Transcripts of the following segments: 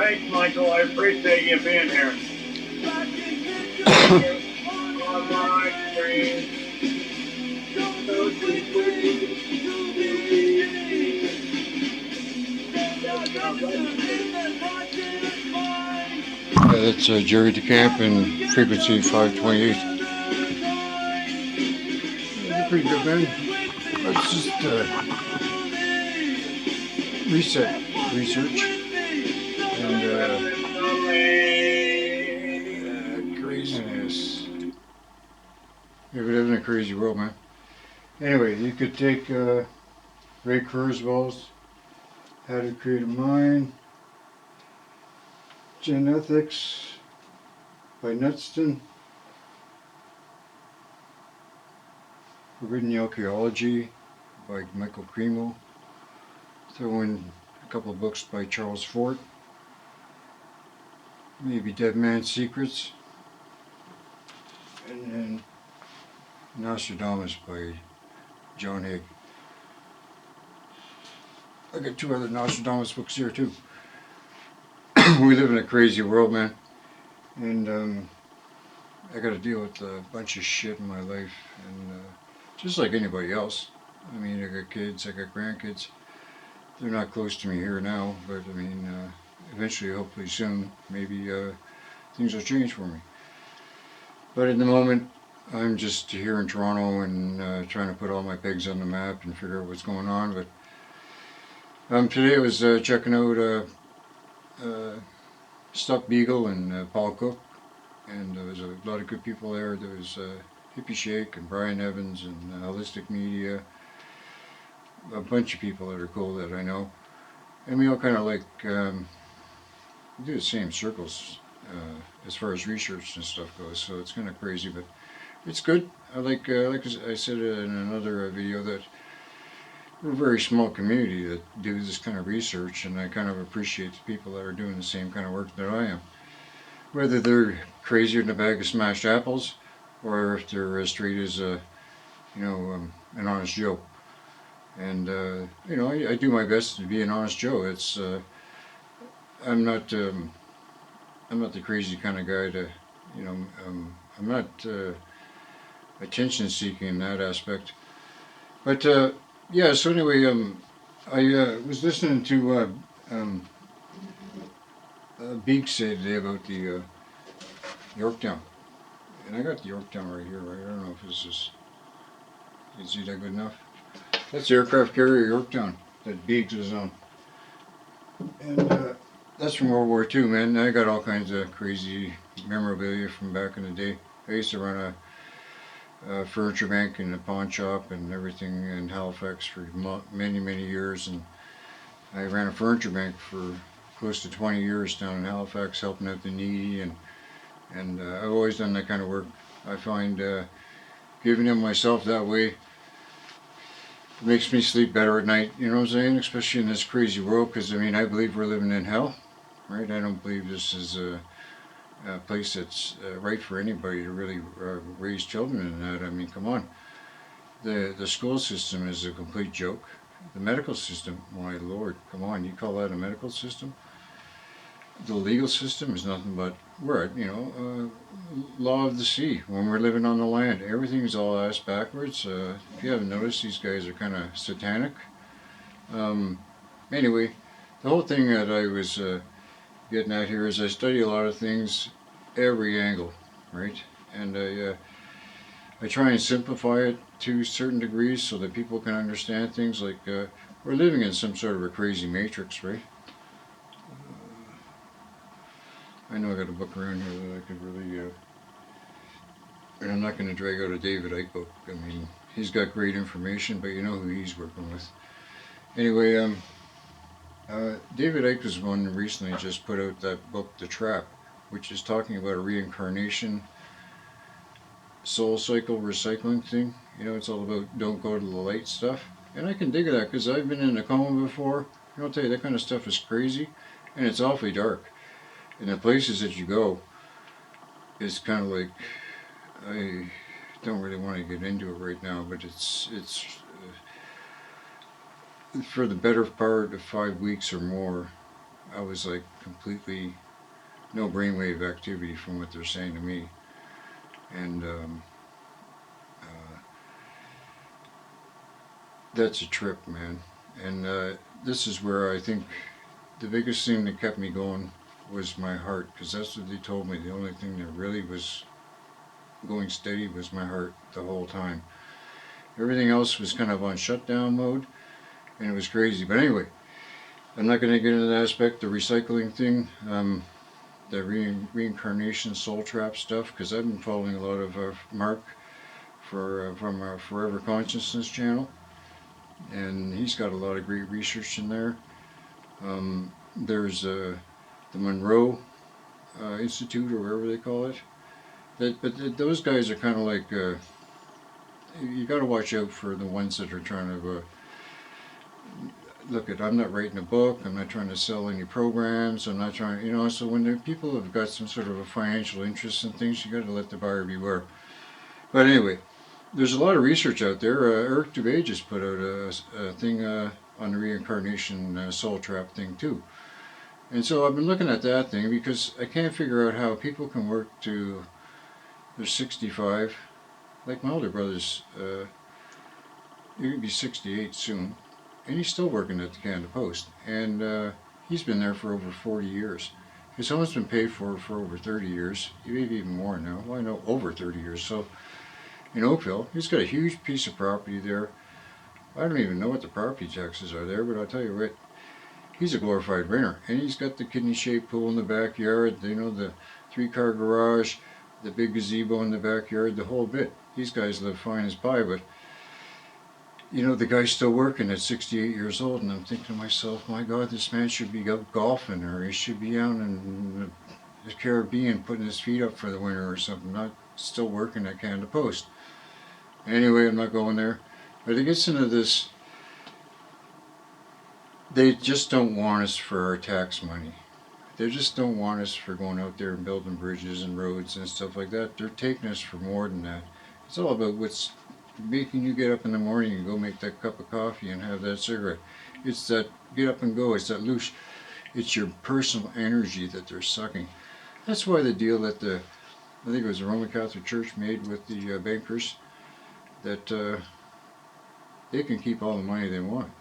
Thanks, Michael. I appreciate you being here. On my screen. That's Jerry DeCamp and frequency 528. They're pretty good, man. Let's just reset research and craziness. Yeah, we live in a crazy world, man. Anyway, you could take Ray Kurzweil's How to Create a Mind, Genethics by Nutston, Forbidden Archaeology by Michael Cremo. Throw in a couple of books by Charles Fort. Maybe Dead Man's Secrets. And then Nostradamus by John Haig. I got two other Nostradamus books here too. We live in a crazy world, man. And I got to deal with a bunch of shit in my life. And just like anybody else. I mean, I got kids, I got grandkids. They're not close to me here now, but I mean, eventually, hopefully soon, maybe things will change for me. But at the moment, I'm just here in Toronto and trying to put all my pegs on the map and figure out what's going on. But today I was checking out Stuck Beagle and Paul Cook, and there was a lot of good people there. There was Hippie Shake and Brian Evans and Holistic Media, a bunch of people that are cool that I know, and we all kind of like do the same circles as far as research and stuff goes. So it's kind of crazy, but it's good. I like I said in another video that we're a very small community that do this kind of research, and I kind of appreciate the people that are doing the same kind of work that I am. Whether they're crazier than a bag of smashed apples, or if they're as straight as an honest Joe. And I do my best to be an honest Joe. It's I'm not the crazy kind of guy to, I'm not attention seeking in that aspect. But yeah. So anyway, I was listening to Beak say today about the Yorktown, and I got the Yorktown right here. Right, I don't know if this is. Is that good enough? That's the aircraft carrier Yorktown that Biggs was on. And that's from World War II, man. I got all kinds of crazy memorabilia from back in the day. I used to run a furniture bank and a pawn shop and everything in Halifax for many, many years. And I ran a furniture bank for close to 20 years down in Halifax, helping out the needy. And I've always done that kind of work. I find giving of myself that way makes me sleep better at night, you know what I'm saying? Especially in this crazy world, because I mean, I believe we're living in hell, right? I don't believe this is a place that's right for anybody to really raise children in that. I mean, come on. The school system is a complete joke. The medical system, my lord, come on, you call that a medical system? The legal system is nothing but, we're at, law of the sea. When we're living on the land, everything's all ass backwards. If you haven't noticed, these guys are kind of satanic. Anyway, the whole thing that I was getting at here is I study a lot of things, every angle, right? And I try and simplify it to certain degrees so that people can understand things. Like we're living in some sort of a crazy matrix, right? I know I got a book around here that I could really, and I'm not going to drag out a David Icke book. I mean, he's got great information, but you know who he's working with. Anyway, David Icke was one recently just put out that book, The Trap, which is talking about a reincarnation soul cycle recycling thing. You know, it's all about don't go to the light stuff. And I can dig that because I've been in a coma before. I'll tell you, that kind of stuff is crazy, and it's awfully dark. And the places that you go, it's kind of like, I don't really want to get into it right now, but it's for the better part of 5 weeks or more, I was like completely no brainwave activity from what they're saying to me. And that's a trip, man. And this is where I think the biggest thing that kept me going was my heart, because that's what they told me. The only thing that really was going steady was my heart the whole time. Everything else was kind of on shutdown mode, and it was crazy. But anyway, I'm not going to get into that aspect, the recycling thing, the reincarnation soul trap stuff, because I've been following a lot of Mark from our Forever Consciousness channel, and he's got a lot of great research in there. There's the Monroe Institute, or whatever they call it. But those guys are kind of like you got to watch out for the ones that are trying to look at. I'm not writing a book. I'm not trying to sell any programs. I'm not trying, So when the people have got some sort of a financial interest in things, you got to let the buyer beware. But anyway, there's a lot of research out there. Eric Dubay just put out a thing on the reincarnation soul trap thing too. And so I've been looking at that thing because I can't figure out how people can work to they're 65. Like my older brother's, he could be 68 soon, and he's still working at the Canada Post. And he's been there for over 40 years. His home's been paid for over 30 years, maybe even more now. Well, I know over 30 years. So in Oakville, he's got a huge piece of property there. I don't even know what the property taxes are there, but I'll tell you what, he's a glorified renter. And he's got the kidney-shaped pool in the backyard, the 3-car garage, the big gazebo in the backyard, the whole bit. These guys live fine as pie, but the guy's still working at 68 years old, and I'm thinking to myself, my God, this man should be out golfing, or he should be out in the Caribbean putting his feet up for the winter or something, not still working at Canada Post. Anyway, I'm not going there. But it gets into this, they just don't want us for our tax money. They just don't want us for going out there and building bridges and roads and stuff like that. They're taking us for more than that. It's all about what's making you get up in the morning and go make that cup of coffee and have that cigarette. It's that get up and go. It's that loose. It's your personal energy that they're sucking. That's why the deal that I think it was the Roman Catholic Church made with the bankers, that they can keep all the money they want.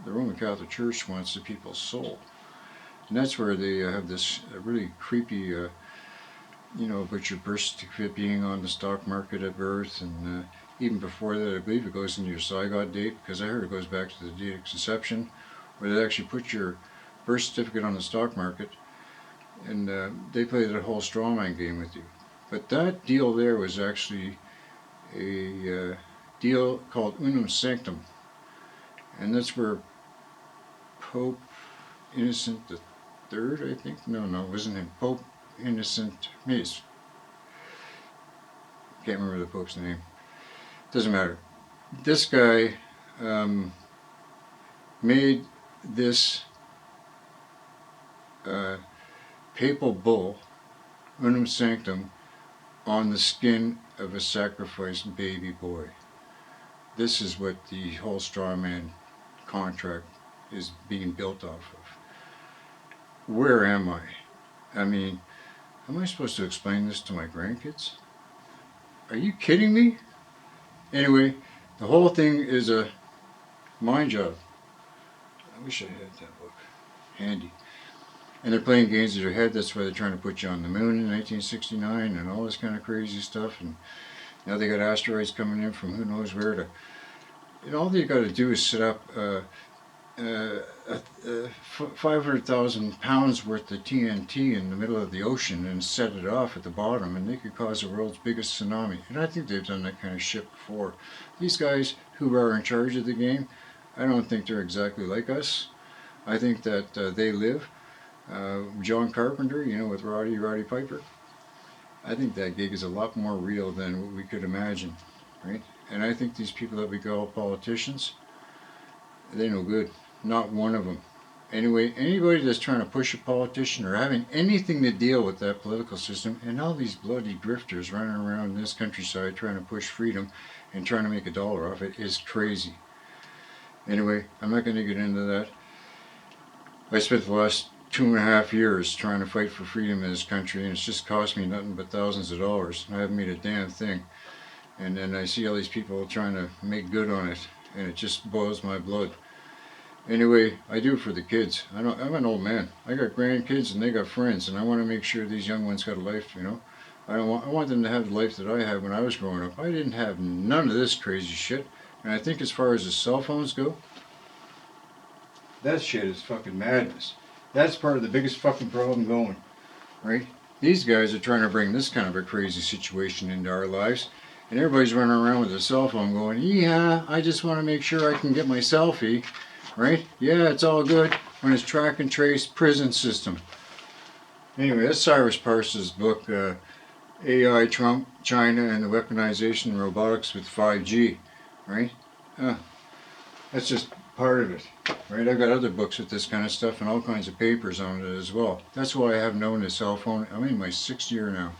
The Roman Catholic Church wants the people's soul. And that's where they have this really creepy, about your birth certificate being on the stock market at birth, and even before that, I believe it goes into your Zygote date, because I heard it goes back to the date of conception, where they actually put your birth certificate on the stock market, and they play that whole strawman game with you. But that deal there was actually a deal called Unum Sanctum, and that's where Pope Innocent III, I think. No, it wasn't him. Pope Innocent. Can't remember the Pope's name. Doesn't matter. This guy made this papal bull, Unum Sanctum, on the skin of a sacrificed baby boy. This is what the whole strawman contract is being built off of. Where am I? I mean, am I supposed to explain this to my grandkids? Are you kidding me? Anyway, the whole thing is a mind job. I wish I had that book handy. And they're playing games with your head. That's why they're trying to put you on the moon in 1969 and all this kind of crazy stuff. And now they got asteroids coming in from who knows where to. And all they got to do is set up 500,000 pounds worth of TNT in the middle of the ocean and set it off at the bottom, and they could cause the world's biggest tsunami. And I think they've done that kind of shit before. These guys who are in charge of the game, I don't think they're exactly like us. I think that they live. John Carpenter, with Roddy Piper, I think that gig is a lot more real than what we could imagine, right? And I think these people that we call politicians, they no good. Not one of them. Anyway, anybody that's trying to push a politician or having anything to deal with that political system, and all these bloody grifters running around this countryside trying to push freedom and trying to make $1 off it, is crazy. Anyway, I'm not going to get into that. I spent the last 2.5 years trying to fight for freedom in this country, and it's just cost me nothing but thousands of dollars. I haven't made a damn thing. And then I see all these people trying to make good on it, and it just boils my blood. Anyway, I do it for the kids. I'm an old man. I got grandkids and they got friends, and I want to make sure these young ones got a life, you know. I want them to have the life that I had when I was growing up. I didn't have none of this crazy shit. And I think as far as the cell phones go, that shit is fucking madness. That's part of the biggest fucking problem going, right? These guys are trying to bring this kind of a crazy situation into our lives, and everybody's running around with a cell phone going, yeah, I just want to make sure I can get my selfie, right? Yeah, it's all good when it's track and trace prison system. Anyway, that's Cyrus Parsons' book, AI, Trump, China, and the Weaponization of Robotics with 5G, right? That's just part of it, right? I've got other books with this kind of stuff and all kinds of papers on it as well. That's why I haven't owned a cell phone. I'm in my 6th year now.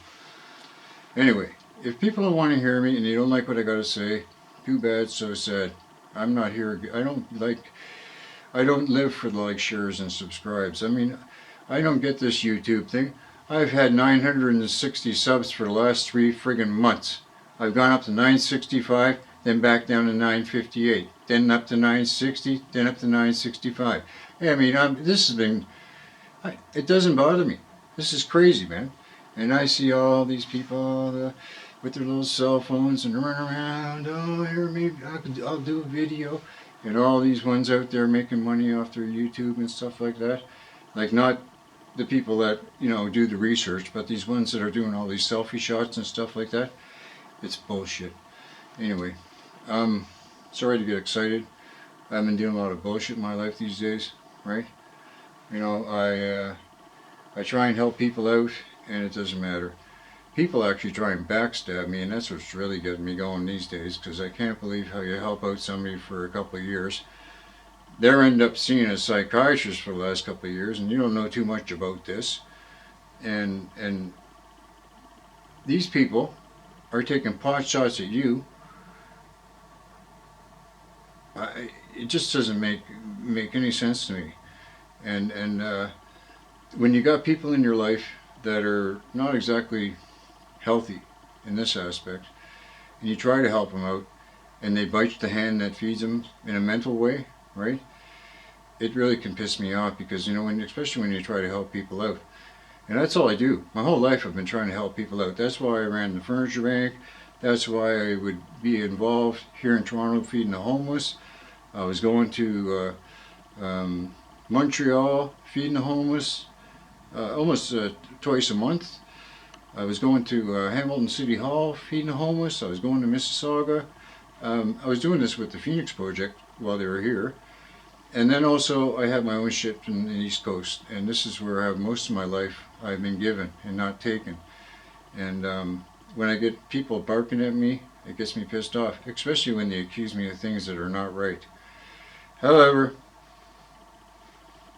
Anyway, if people don't want to hear me and you don't like what I got to say, too bad, so sad. I'm not here. I don't live for the likes, shares, and subscribes. I mean, I don't get this YouTube thing. I've had 960 subs for the last 3 friggin' months. I've gone up to 965, then back down to 958, then up to 960, then up to 965. I mean, this has been, it doesn't bother me. This is crazy, man. And I see all these people with their little cell phones and run around, oh, here, maybe I'll do a video. And all these ones out there making money off their YouTube and stuff like that. Like, not the people that, you know, do the research, but these ones that are doing all these selfie shots and stuff like that. It's bullshit. Anyway, sorry to get excited. I've been doing a lot of bullshit in my life these days, right? You know, I try and help people out, and it doesn't matter. People actually try and backstab me, and that's what's really getting me going these days, because I can't believe how you help out somebody for a couple of years. They're end up seeing a psychiatrist for the last couple of years, and you don't know too much about this. And these people are taking pot shots at you. It just doesn't make any sense to me. And when you got people in your life that are not exactly healthy in this aspect, and you try to help them out, and they bite the hand that feeds them in a mental way, right? It really can piss me off, because, you know, especially when you try to help people out. And that's all I do. My whole life I've been trying to help people out. That's why I ran the furniture bank. That's why I would be involved here in Toronto feeding the homeless. I was going to Montreal feeding the homeless almost twice a month. I was going to Hamilton City Hall feeding the homeless. I was going to Mississauga. I was doing this with the Phoenix Project while they were here. And then also I have my own ship in the East Coast. And this is where I have most of my life I've been given and not taken. And when I get people barking at me, it gets me pissed off, especially when they accuse me of things that are not right. However,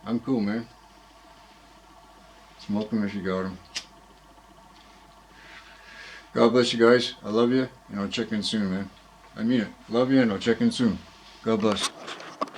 I'm cool, man. Smoke them if you got them. God bless you guys. I love you, and I'll check in soon, man. I mean it. Love you, and I'll check in soon. God bless.